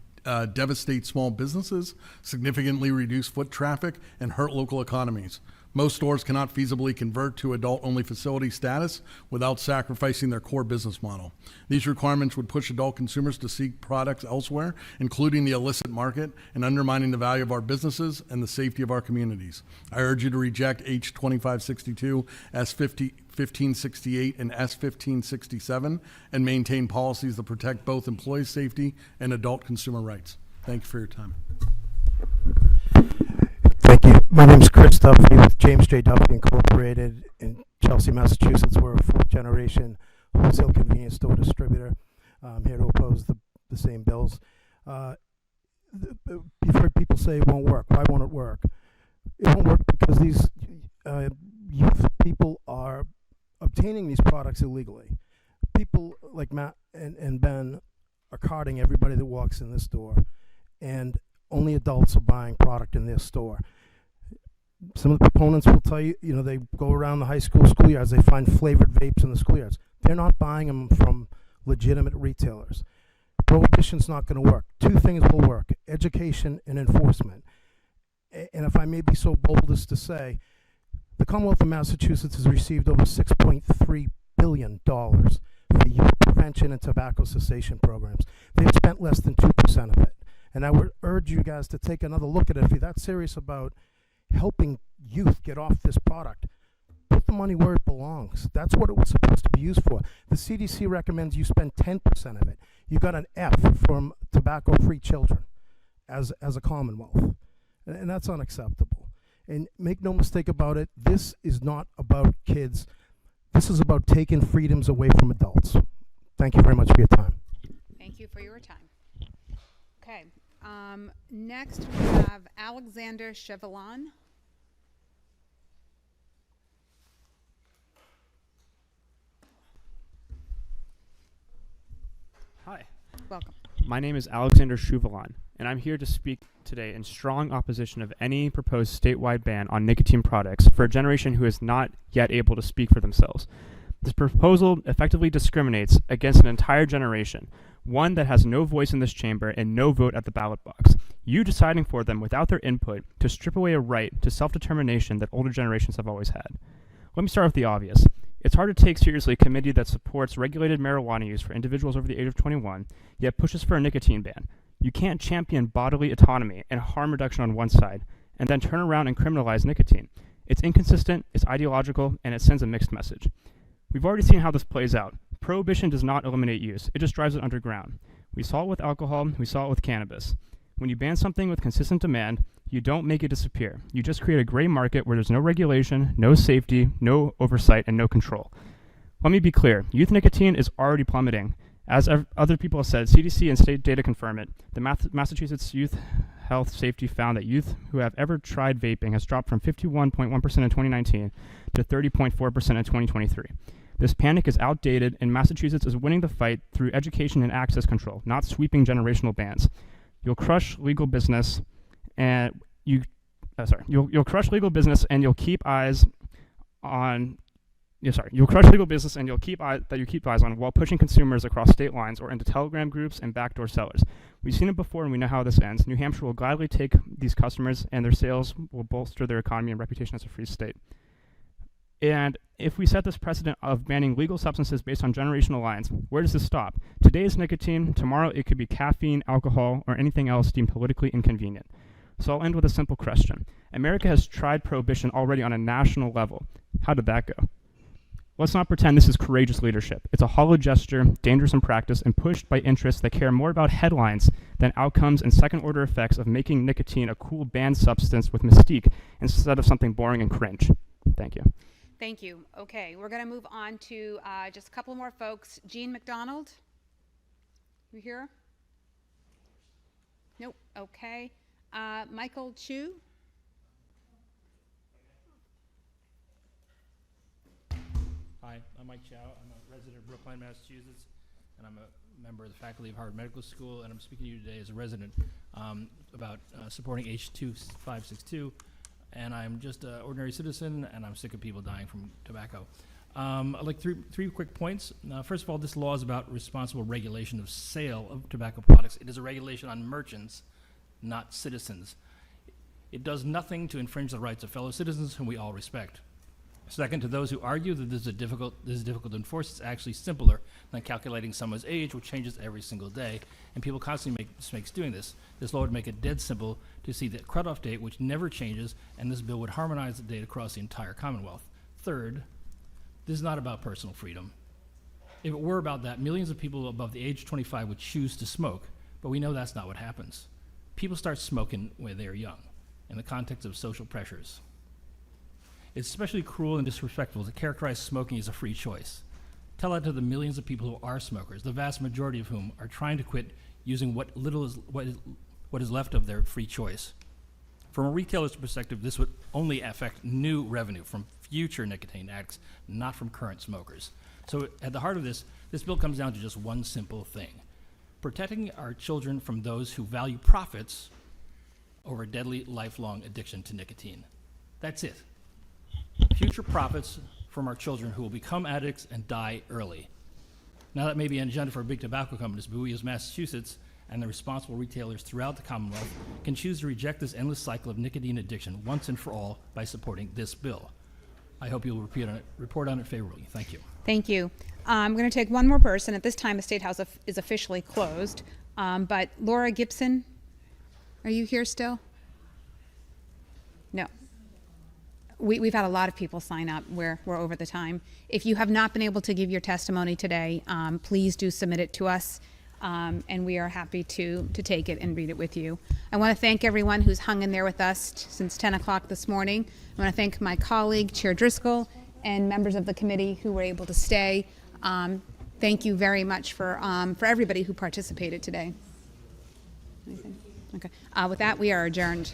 devastate small businesses, significantly reduce foot traffic, and hurt local economies. Most stores cannot feasibly convert to adult-only facility status without sacrificing their core business model. These requirements would push adult consumers to seek products elsewhere, including the illicit market, and undermining the value of our businesses and the safety of our communities. I urge you to reject H 2562, S 1568, and S 1567, and maintain policies that protect both employee safety and adult consumer rights. Thank you for your time. Thank you. My name is Chris Duffy with James J. Duffy Incorporated in Chelsea, Massachusetts. We're a fourth-generation wholesale convenience store distributor. I'm here to oppose the same bills. You've heard people say it won't work. Why won't it work? It won't work because these youth people are obtaining these products illegally. People like Matt and Ben are carding everybody that walks in this store, and only adults are buying product in their store. Some of the proponents will tell you, they go around the high school schoolyards, they find flavored vapes in the schoolyards. They're not buying them from legitimate retailers. Prohibition's not going to work. Two things will work: education and enforcement. And if I may be so bold as to say, the Commonwealth of Massachusetts has received over $6.3 billion for youth prevention and tobacco cessation programs. They've spent less than 2% of it. And I would urge you guys to take another look at it. If you're that serious about helping youth get off this product, put the money where it belongs. That's what it was supposed to be used for. The CDC recommends you spend 10% of it. You got an F from tobacco-free children as a Commonwealth. And that's unacceptable. And make no mistake about it, this is not about kids. This is about taking freedoms away from adults. Thank you very much for your time. Thank you for your time. Okay. Next we have Alexander Chevalon. Hi. Welcome. My name is Alexander Chevalon, and I'm here to speak today in strong opposition of any proposed statewide ban on nicotine products for a generation who is not yet able to speak for themselves. This proposal effectively discriminates against an entire generation, one that has no voice in this chamber and no vote at the ballot box. You deciding for them without their input to strip away a right to self-determination that older generations have always had. Let me start with the obvious. It's hard to take seriously a committee that supports regulated marijuana use for individuals over the age of 21, yet pushes for a nicotine ban. You can't champion bodily autonomy and harm reduction on one side, and then turn around and criminalize nicotine. It's inconsistent, it's ideological, and it sends a mixed message. We've already seen how this plays out. Prohibition does not eliminate use, it just drives it underground. We saw it with alcohol, we saw it with cannabis. When you ban something with consistent demand, you don't make it disappear. You just create a gray market where there's no regulation, no safety, no oversight, and no control. Let me be clear, youth nicotine is already plummeting. As other people have said, CDC and state data confirm it. The Massachusetts Youth Health Safety found that youth who have ever tried vaping has dropped from 51.1% in 2019 to 30.4% in 2023. This panic is outdated, and Massachusetts is winning the fight through education and access control, not sweeping generational bans. You'll crush legal business, and you'll crush legal business, and you'll keep eyes on. You'll crush legal business, and you'll keep eyes on while pushing consumers across state lines or into Telegram groups and backdoor sellers. We've seen it before, and we know how this ends. New Hampshire will gladly take these customers, and their sales will bolster their economy and reputation as a free state. And if we set this precedent of banning legal substances based on generational lines, where does this stop? Today is nicotine, tomorrow it could be caffeine, alcohol, or anything else deemed politically inconvenient. So I'll end with a simple question. America has tried prohibition already on a national level. How did that go? Let's not pretend this is courageous leadership. It's a hollow gesture, dangerous in practice, and pushed by interests that care more about headlines than outcomes and second-order effects of making nicotine a cool banned substance with mystique instead of something boring and cringe. Thank you. Thank you. Okay, we're going to move on to just a couple more folks. Jean McDonald, you here? Nope. Okay. Michael Chu. Hi, I'm Mike Chow. I'm a resident of Brookline, Massachusetts, and I'm a member of the faculty of Harvard Medical School, and I'm speaking to you today as a resident about supporting H2562, and I'm just an ordinary citizen, and I'm sick of people dying from tobacco. I'd like three quick points. First of all, this law is about responsible regulation of sale of tobacco products. It is a regulation on merchants, not citizens. It does nothing to infringe the rights of fellow citizens whom we all respect. Second, to those who argue that this is difficult to enforce, it's actually simpler than calculating someone's age, which changes every single day, and people constantly make mistakes doing this. This law would make it dead simple to see the cutoff date, which never changes, and this bill would harmonize the date across the entire Commonwealth. Third, this is not about personal freedom. If it were about that, millions of people above the age of 25 would choose to smoke, but we know that's not what happens. People start smoking when they're young, in the context of social pressures. It's especially cruel and disrespectful to characterize smoking as a free choice. Tell that to the millions of people who are smokers, the vast majority of whom are trying to quit using what is left of their free choice. From a retailer's perspective, this would only affect new revenue from future nicotine addicts, not from current smokers. So at the heart of this bill comes down to just one simple thing: protecting our children from those who value profits over deadly lifelong addiction to nicotine. That's it. Future profits from our children who will become addicts and die early. Now, that may be an agenda for big tobacco companies, but we as Massachusetts and the responsible retailers throughout the Commonwealth can choose to reject this endless cycle of nicotine addiction once and for all by supporting this bill. I hope you'll report on it favorably. Thank you. Thank you. I'm going to take one more person. At this time, the State House is officially closed. But Laura Gibson, are you here still? No. We've had a lot of people sign up. We're over the time. If you have not been able to give your testimony today, please do submit it to us, and we are happy to take it and read it with you. I want to thank everyone who's hung in there with us since 10 o'clock this morning. I want to thank my colleague, Chair Driscoll, and members of the committee who were able to stay. Thank you very much for everybody who participated today. Anything? Okay. With that, we are adjourned.